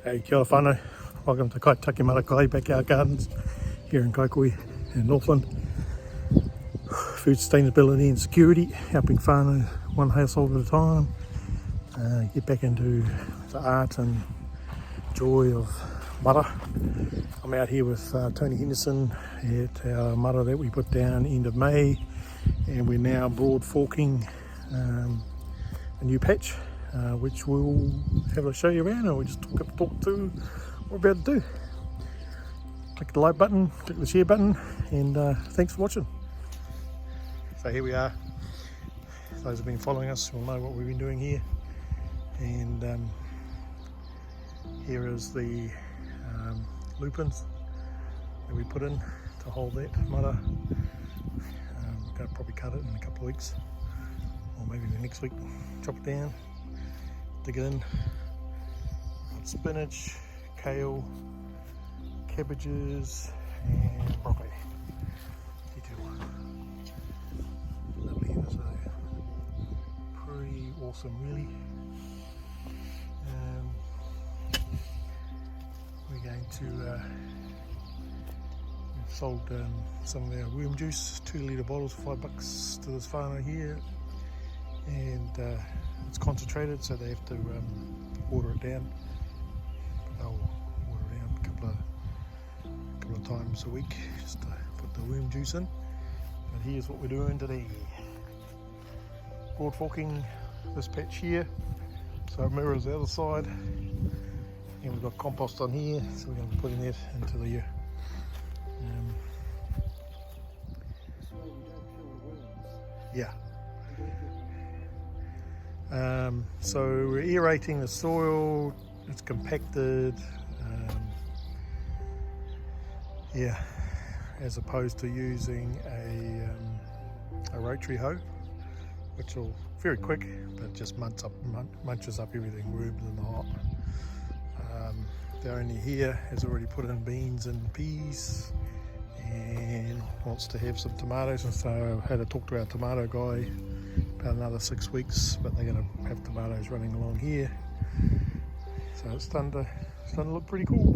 Hey, kia ora whānau. Welcome to Kaitiaki Mara Kai Backyard Gardens here in Kaikohekohe in Northland. Food sustainability and security, helping whānau one household at a time. Get back into the art and joy of māra. I'm out here with Tony Henderson at our māra that we put down end of May, and we're now broad forking a new patch, which we'll have a show you around, and we'll just talk through what we're about to do. Click the like button, click the share button, and thanks for watching. So here we are. Those who've been following us will know what we've been doing here. And here is the lupins that we put in to hold that māra. We're going to probably cut it in a couple of weeks, or maybe the next week. Chop it down, dig it in. Got spinach, kale, cabbages, and broccoli. Lovely, so pretty awesome, really. We're going to we've sold some of our worm juice, 2 litre bottles for $5 to this whānau here, and it's concentrated, so they have to water it down. But they'll water it down a couple of times a week just to put the worm juice in. But here's what we're doing today. Broad forking this patch here, so it mirrors the other side. And we've got compost on here, so we're going to be putting that into the yeah. So we're aerating the soil, it's compacted, yeah, as opposed to using a rotary hoe, which will very quick, but just munches up everything, worms in the hop. The owner here has already put in beans and peas and wants to have some tomatoes, and so I had to talk to our tomato guy about another 6 weeks, but they're going to have tomatoes running along here, so it's starting to look pretty cool.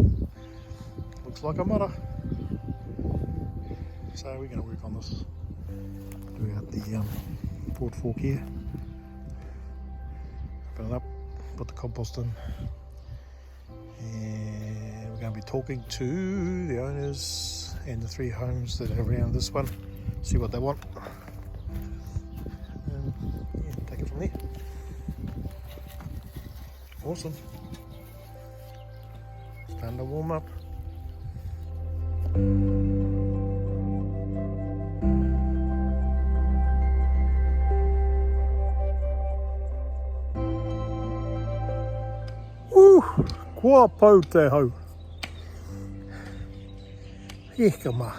Looks like a māra. So we're going to work on this, do out the broad fork here, open it up, put the compost in, and we're going to be talking to the owners and the 3 homes that are around this one, see what they want, and yeah, take it from there. Awesome. Starting to warm up. Kua pau te hau. Heka mā.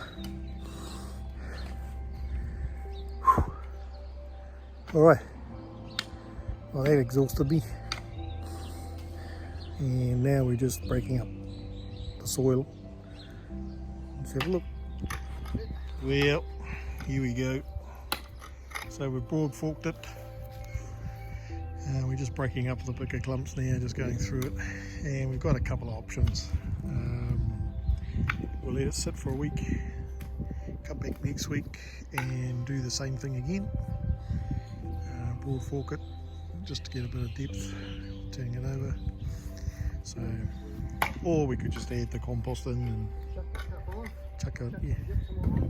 Alright. Well, that exhausted me. And now we're just breaking up the soil. Let's have a look. Well, here we go. So we've broad forked it. We're just breaking up the bigger clumps now, just going through it, and we've got a couple of options. We'll let it sit for a week, come back next week and do the same thing again, broad fork it just to get a bit of depth, turning it over. So, or we could just add the compost in and chuck it, yeah,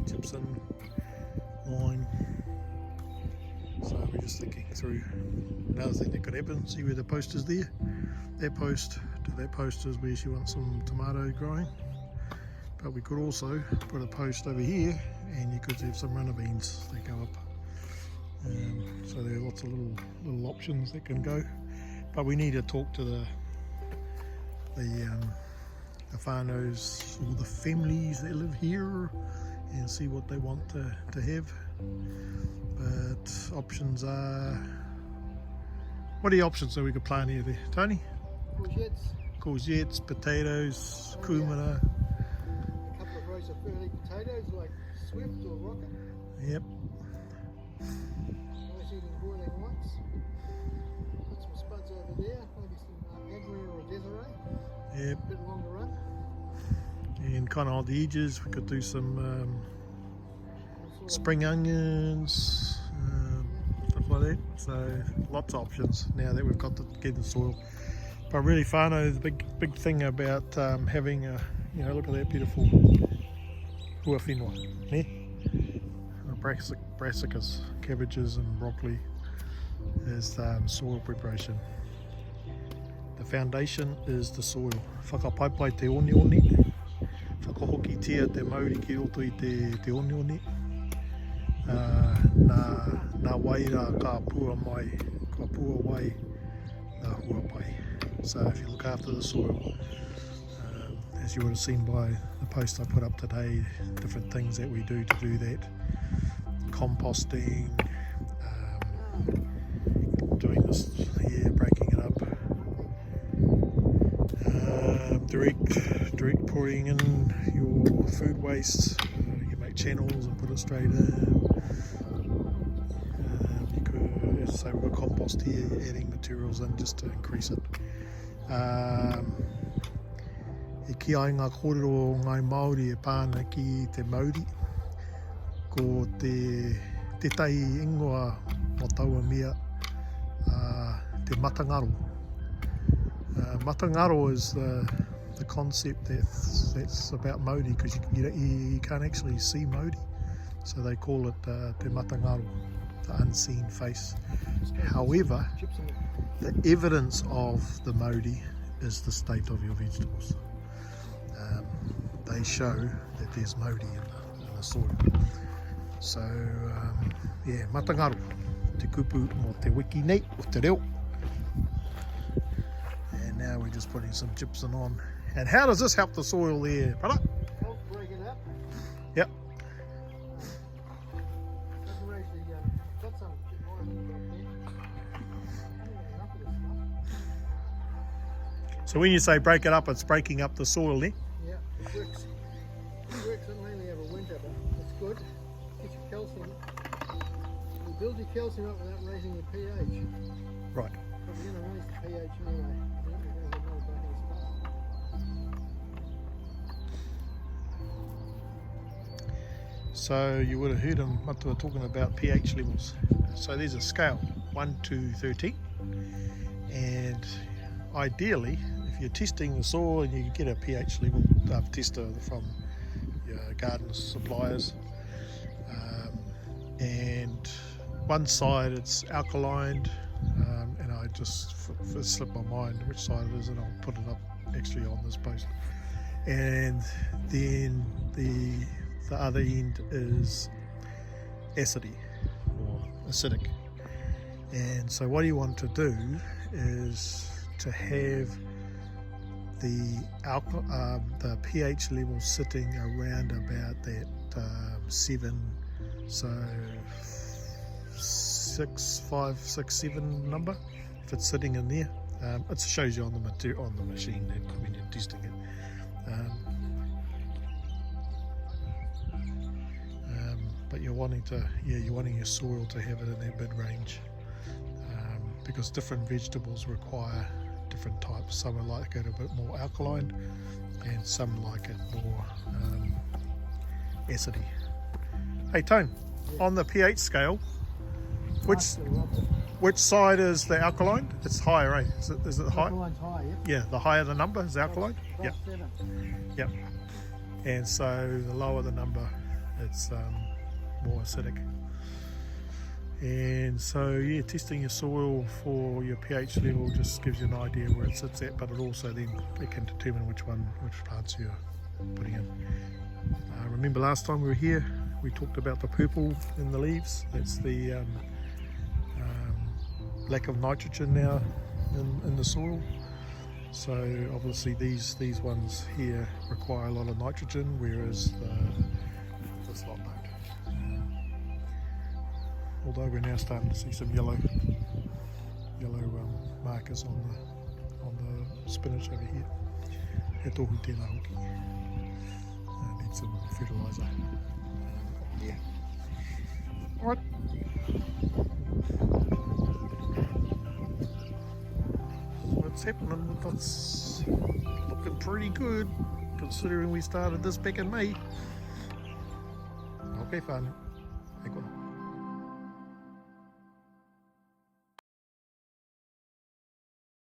chips in, lime. So we're just thinking through another thing that could happen. See where the post is there? That post to that post is where she wants some tomato growing. But we could also put a post over here, and you could have some runner beans that go up. So there are lots of little options that can go. But we need to talk to the whānaus or the families that live here and see what they want to have. But options are, what are the options that we could plant here there, Tony? Courgettes, potatoes, kumara. A couple of rows of early potatoes like Swift or Rocket. Yep. Nice eating boiling whites. Put some spuds over there, maybe some Agri or Desiree. Yep. A bit longer run. And kind of on the edges, we could do some Sort of spring onions, stuff like that. So lots of options now that we've got to get the soil. But really, whānau, the big thing about having a, you know, look at that beautiful hua whenua, ne? Brassicas, cabbages and broccoli is soil preparation. The foundation is the soil. Whakapaipai te one, whakahokitia te mauri ki roto i te one. Nā waira ka pua mai, ka pua wai nā hua pai. So if you look after the soil, as you would have seen by the post I put up today, different things that we do to do that. Composting, doing this here, breaking it up, direct pouring in your food waste. You make channels and put it straight in. You could, as I say, we've got compost here, adding materials in just to increase it. E ki ai ngā kōrero ngai Māori e pāna ki te Māori ko te tai ingoa mo taua mea, te matangaro. Matangaro is the concept that's about Māori, because you can't actually see Māori, so they call it te matangaro, the unseen face. However, the evidence of the Māori is the state of your vegetables. They show that there's Māori in the soil. So, yeah, matangaro, te kupu mo te wiki nei o te reo. And now we're just putting some gypsum on. And how does this help the soil there, brother? help break it up. Yep. Doesn't actually got some enough of this stuff. So when you say break it up, it's breaking up the soil there? Yeah, it works. It works mainly over winter, but it's good. Gets your calcium. You build your calcium up without raising your pH. Right. But we're going to raise the pH anyway. So you would have heard him Matua talking about pH levels. So there's a scale, 1 to 13, and ideally, if you're testing the soil and you get a pH level tester from your garden suppliers, and one side it's alkaline, and I just slipped my mind which side it is, and I'll put it up actually on this post, and then the other end is acidy or acidic. And so what you want to do is to have the pH level sitting around about that 7, so 5, 6, 7 number. If it's sitting in there, it shows you on the machine that when you're testing it. But you're wanting your soil to have it in that mid range, because different vegetables require different types. Some are like it a bit more alkaline, and some like it more acidy. Hey Tone, on the pH scale, which side is the alkaline? It's higher, eh? Is it high? Alkaline's high, Yeah, the higher the number is alkaline. Yep. Yep. And so the lower the number, it's more acidic. And so yeah, testing your soil for your pH level just gives you an idea where it sits at, but it also then it can determine which plants you're putting in. Remember last time we were here, we talked about the purple in the leaves. That's the lack of nitrogen now in the soil. So obviously these ones here require a lot of nitrogen, whereas this lot don't. Although we're now starting to see some yellow markers on the spinach over here. He tohu tēnā hoki. Need some fertiliser. Yeah. Alright. what's happening with us. Looking pretty good considering we started this back in May. Okay, fine.